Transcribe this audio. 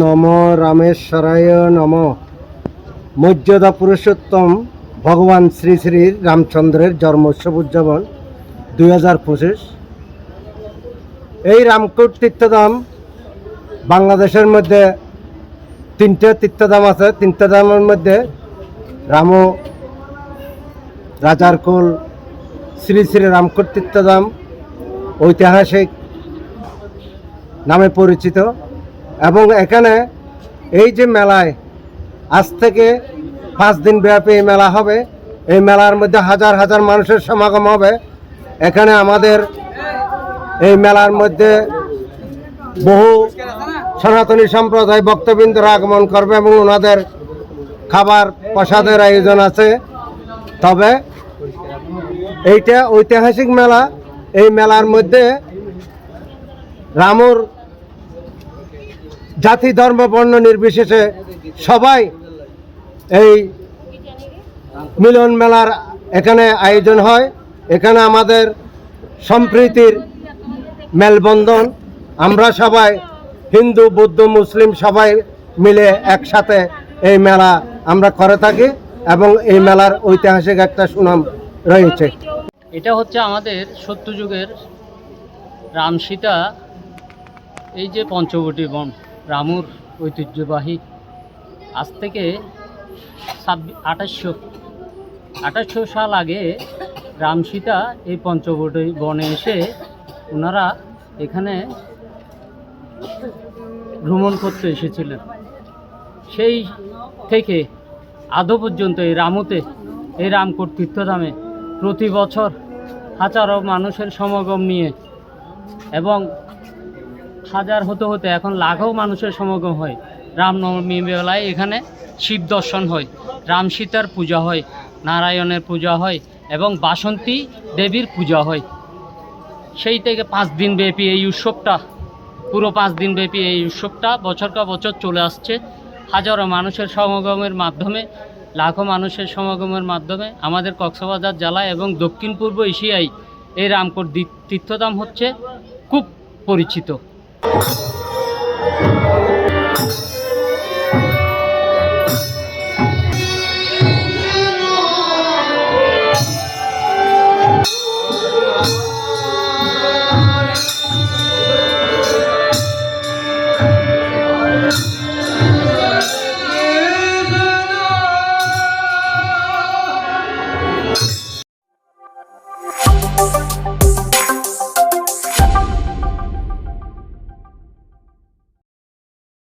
নম রামেশ্বরায় নম। মর্যাদা পুরুষোত্তম ভগবান শ্রী শ্রী রামচন্দ্রের জন্মোৎসব উদযাপন 2025। এই রামকোট তীর্থধাম বাংলাদেশের মধ্যে তিনটে তীর্থধাম আছে। তীর্থধামের মধ্যে রাম রাজার কোল শ্রী শ্রী রামকোট তীর্থধাম ঐতিহাসিক নামে পরিচিত। এবং এখানে এই যে মেলায় আজ থেকে 5 দিন ব্যাপী এই মেলা হবে। এই মেলার মধ্যে হাজার হাজার মানুষের সমাগম হবে। এখানে আমাদের এই মেলার মধ্যে বহু সনাতনী সম্প্রদায় ভক্তবৃন্দরা আগমন করবে এবং ওনাদের খাবার প্রসাদের আয়োজন আছে। তবে এইটা ঐতিহাসিক মেলা। এই মেলার মধ্যে রামর জাতি ধর্ম বর্ণ নির্বিশেষে সবাই এই মিলন মেলার এখানে আয়োজন হয়। এখানে আমাদের সম্প্রীতির মেলবন্ধন। আমরা সবাই হিন্দু বৌদ্ধ মুসলিম সবাই মিলে একসাথে এই মেলা আমরা করে থাকি এবং এই মেলার ঐতিহাসিক একটা সুনাম রয়েছে। এটা হচ্ছে আমাদের সত্যযুগের রাম সীতা এই যে পঞ্চবটী বন রামুর ঐতিহ্যবাহী। আজ থেকে 2800 সাল আগে রাম সীতা এই পঞ্চবটী বনে এসে ওনারা এখানে ভ্রমণ করতে এসেছিলেন। সেই থেকে আদৌ পর্যন্ত এই রামুতে এই রামকোট তীর্থধামে প্রতি বছর হাজারো মানুষের সমাগম নিয়ে এবং হাজার হতে হতে এখন লাখো মানুষের সমাগম হয়। রামনবমী বেলায় এখানে শিব দর্শন হয়, রাম সীতার পূজা হয়, নারায়ণের পূজা হয় এবং বাসন্তী দেবীর পূজা হয়। সেই থেকে 5 দিন ব্যাপী এই উৎসবটা, পুরো 5 দিন ব্যাপী এই উৎসবটা বছরকা বছর চলে আসছে। হাজারো মানুষের সমাগমের মাধ্যমে, লাখো মানুষের সমাগমের মাধ্যমে আমাদের কক্সবাজার জেলা এবং দক্ষিণ পূর্ব এশিয়ায় এই রামকোট তীর্থধাম হচ্ছে খুব পরিচিত।